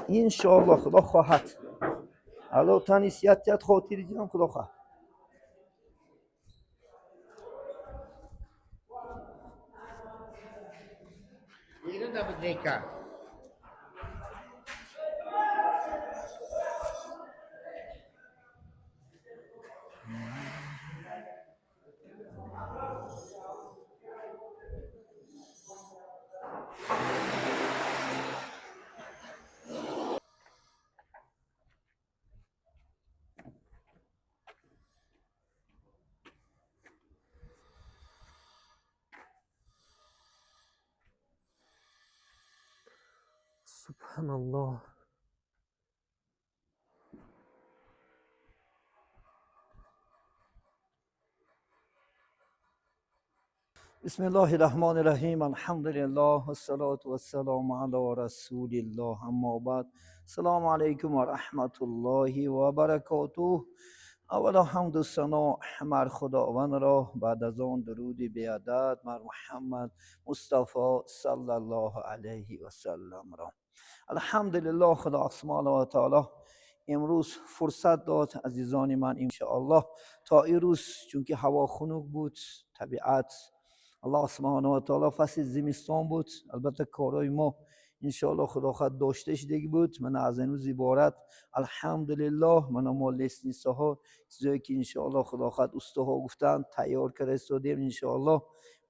انشاءالله خدا خواهد. الو تنیسیت خاطری جان خدا خواهد. Yürü de bir dakika. Subhanallah. بسم الله الرحمن الرحیم. الحمد لله والصلاة والسلام علی رسول الله. اما بعد، السلام علیکم و رحمت الله و برکاته. اولا حمد و ثنا مر خداوند را، بعد از آن درود بیادت مر محمد مصطفی صلی الله علیه و سلم را. الحمدلله خدا سبحانه و تعالی امروز فرصت داد عزیزان من انشاءالله تا این روز، چون که هوا خنک بود، طبیعت الله سبحانه و تعالی فصل زمستان بود، البته کارهای ما انشاءالله خدا خواهد داشتش دیگه بود. من از این روز عبارت الحمدلله من ما لیسنیسه ها چیزایی که انشاءالله خدا خواهد استاها گفتن تیار کرده استادیم انشاءالله.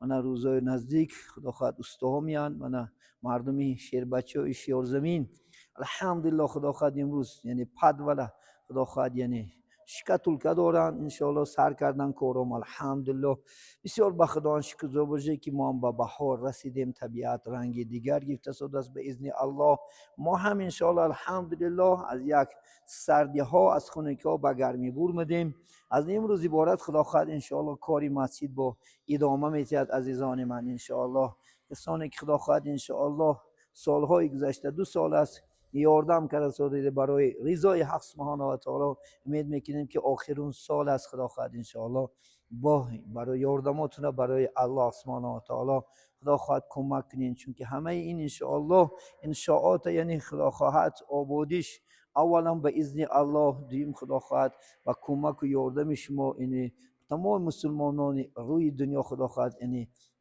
من روزای نزدیک خدا خواهد استاها میان، من مردمی شیر بچه و شیر زمین الحمدلله خدا خواهد امروز یعنی پد ولا خدا خواهد یعنی شکتول که دارن انشاءالله سر کردن کارم الحمدلله. بسیار به خدا شکر باشه که ما هم به بهار رسیدیم، طبیعت رنگ دیگر گرفته شده است به اذن الله. ما هم انشاءالله الحمدلله از یک سردی ها از خنکی ها به گرمی برمدیم. از امروز عبارت خدا خواهد انشاءالله کاری مسجد با ادامه میتید عزیزان من انشاءالله. کسانی که خدا خواهد انشاءالله سالهای گذشته 2 سال است یاردم کرده ساده برای رضای حق سبحانه و تعالی، امید میکنیم که آخرون سال است خدا خواهد انشاءالله با برای یاردماتون برای الله سبحانه و تعالی خدا خواهد کمک کنین، چون که همه این انشاءالله انشاءات یعنی خدا خواهد آبادیش اولا به اذن الله، دویم خدا خواهد و کمک و یاردم شما یعنی تمام مسلمانان روی دنیا خدا خواهد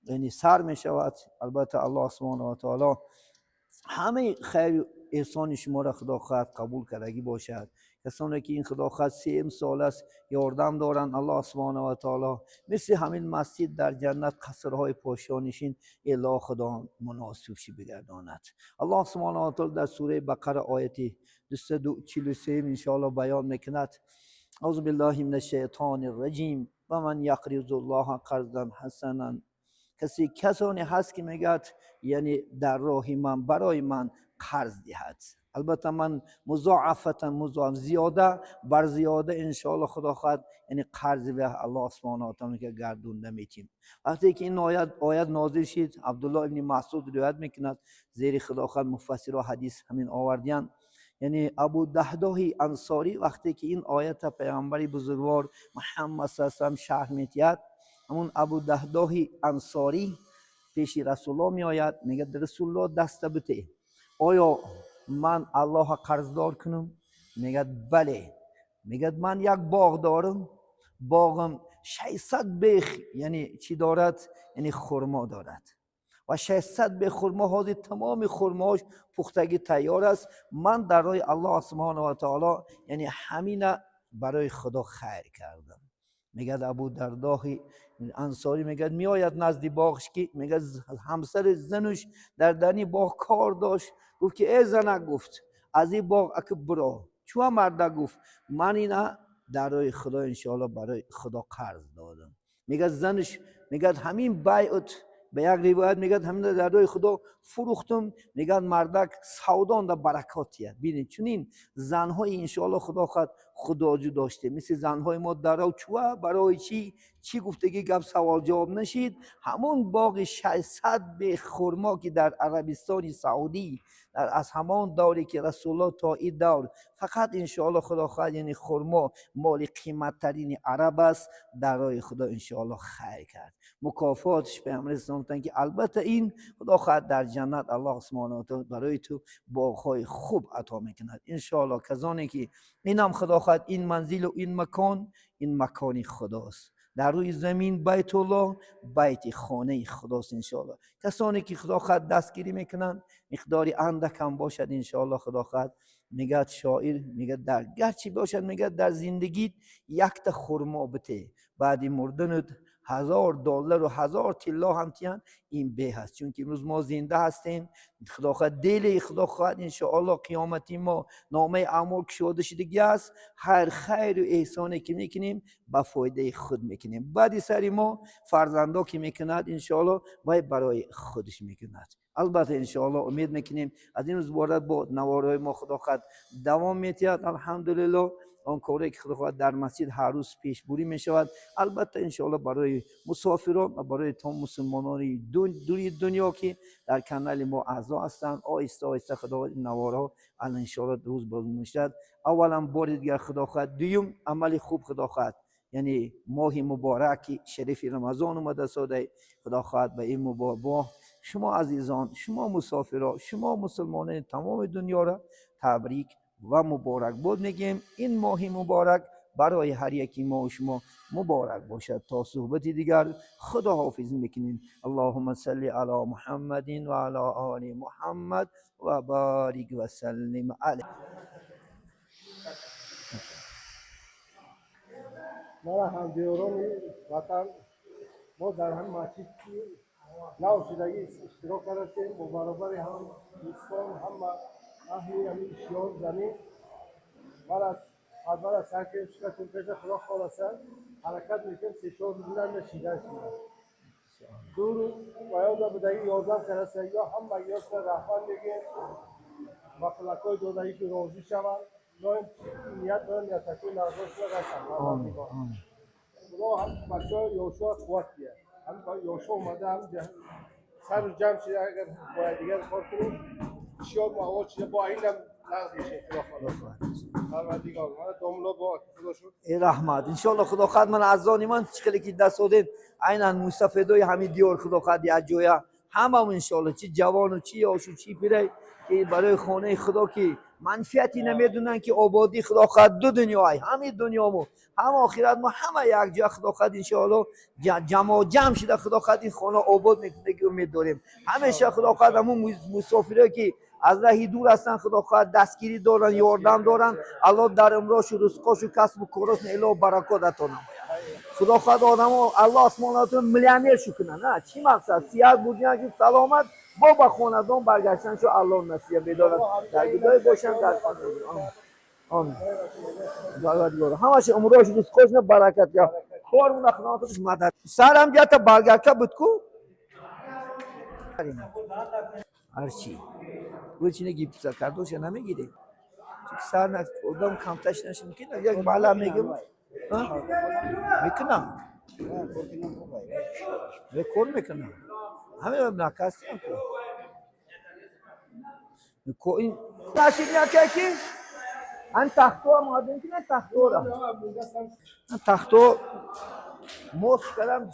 یعنی سر می شود. البته الله سبحانه و تعالی همه خیر احسان شما را خدا خواهد قبول کردگی باشد. کسانی که این خدا خواهد 3 سال است یاردم دارن الله سبحانه و تعالی مثل همین مسجد در جنت قصرهای پاشانشین اله خدا مناسب شی بگرداند. الله سبحانه و تعالی در سوره بقره آیت 243 ان شاء الله بیان میکند: اعوذ بالله من الشیطان الرجیم و من یقرض الله قرضا حسنا. کسانی هست که میگد یعنی در راه من برای من قرض دهد، البته من مضاعفتا زیاده بر زیاده انشاءالله خدا خواهد یعنی قرض به الله سبحانه و تعالی که گردونده میتیم. وقتی که این آیت نازل شد عبدالله ابن مسعود روایت میکند زیر خدا خواهد مفسر و حدیث همین آوردیان، یعنی ابو دحداه انصاری وقتی که این آیت پیامبر بزرگوار محمد صلی الله علیه و شرح میتید، همون ابو دحداه انصاری پیش رسول الله می آید میگه رسول الله دست بده، آیا من الله قرضدار کنم؟ میگه بله. میگه من یک باغ دارم، باغم 600 بیخ یعنی چی دارد یعنی خرما دارد و 600 بیخ خرما حاضر تمام خرماش پختگی تیار است. من در راه الله سبحانه و تعالی یعنی همین برای خدا خیر کردم. میگه ابو درداه انصاری میگه میآید نزد باغش که میگه همسر زنش در دنی باغ کار داشت، گفت که ای زنک، گفت از این باغ اک برا. چون مرده گفت من اینا در راه خدا انشاءالله برای خدا قرض دادم. میگه زنش میگه همین بیعت به یک روایت میگه همین در راه خدا فروختم. میگه مردک سودان در برکاتیه. ببینید چنین زنهای انشاءالله خدا خواهد خداجو داشته، مثل زنهای ما در و چوه برای چی گفتگی گپ سوال جواب نشید. همون باغ 600 به خرما که در عربستان سعودی از همان دوری که رسول الله تا این دور فقط انشاءالله خدا خواهد، یعنی خرما مال قیمت ترین عرب است، در راه خدا انشاءالله خیر کرد. مکافاتش به امر اسلام که البته این خدا خواهد در جنت الله سبحانه و تعالی برای تو باغ‌های خوب عطا میکند انشاءالله. کسانی که اینم خدا خواهد این منزل و این مکان خداست، در روی زمین بیت الله، بیت خانه خداست انشاءالله. کسانی که خدا خواهد دستگیری میکنن مقداری اندک هم باشد انشاءالله، خدا خواهد میگه شاعر میگه در گرچه باشد میگه در زندگیت یک تا خرما بته، بعد مردنت $1000 و 1000 طلا هم تیان این به هست. چون که امروز ما زنده هستیم، خدا خواهد دل خدا خواهد انشاءالله قیامتی ما نامه اعمال کشوده شدگی است، هر خیر و احسانی که میکنیم به فایده خود میکنیم، بعد سری ما فرزندا که میکند انشاءالله باید برای خودش میکند. البته انشاءالله امید میکنیم از این روز بارد با نوارهای ما خدا خواهد دوام میتید. الحمدلله آن کاری که خدا خواهد در مسجد هر روز پیش بری می شود. البته انشاءالله برای مسافران و برای تمام مسلمانان دوری دنیا که در کانال ما اعضا هستند، آهسته آهسته خدا نوارها الان انشاءالله روز باز میشد. اولا بار دیگر خدا خواهد، دوم عمل خوب خدا خواهد، یعنی ماه مبارک شریف رمضان اومده ساده، خدا خواهد به این مبارک شما عزیزان، شما مسافران، شما مسلمانان تمام دنیا را تبریک و مبارک باد میگیم. این ماه مبارک برای هر یکی ما و شما مبارک باشد. تا صحبت دیگر خدا حافظ میکنیم. اللهم صل علی محمد و علی آل محمد و بارک و سلم علیه. ما همدیوران وطن ما در هم مسجد نوشیدگی اشتراک کردیم با برابر هم دوستان هم اهل همین اشیاء زمین مرا از سر که شکتون پیش خدا خالصه حرکت میکنم 3-4 روز نشیده شده دور و یاد بدهی 11 کرسه یا هم با یاد که رحمان میگه و فلکای دودهی که روزی شود نایم نیت دارم یا تکوی نرزاش رسم خدا هم بچه های یوشا قوت بیه هم یوشا اومده هم سر جمع شده اگر باید دیگر کار کنیم شیار مواد شده با این هم نقض میشه خدا خدا پروردگار من دوملا با خدا شد ای رحمت انشاءالله. خدا خواهد من از آن من چخلی که دست دادید عیناً مستفیدای همین دیار خدا خواهد یک جویا همه انشاءالله، چی جوان و چی آشو چی پیره که برای خانه خدا که منفعتی نمیدونن که آبادی خدا خواهد دو دنیای همین دنیامو هم آخرت ما همه یک جا خدا خواهد انشاءالله جمع شده خدا خواهد این خانه آباد میکنه که امید داریم. همیشه خدا خواهد همون مسافرایی که از راهی دور هستن خدا خواهد دستگیری دارن، یاردم دارن، الله در امراش و رزقاش و کسب و کارش اله برکات عطا نماید. خدا خواهد آدمو الله سبحانه و میلیونر شو کنه. نه چی مقصد صحت بودن که سلامت با خاندان برگشتن شو الله نصیب بدارن در بدای باشن در خانه. آمین. جواد همش امراش رزقاش نه برکت یا کارمون خدماتش مدد سرم جات برگشت بود کو هرچی وچینه گیپسا کردوش نمیگیره سر نه آدم کمتاش نشه میکنه یک بالا میگم ها میکنه کار میکنه همه ناکاسی کو این ناشید نکه کی ان تختو مادن کی نه تختو را تختو موس کردم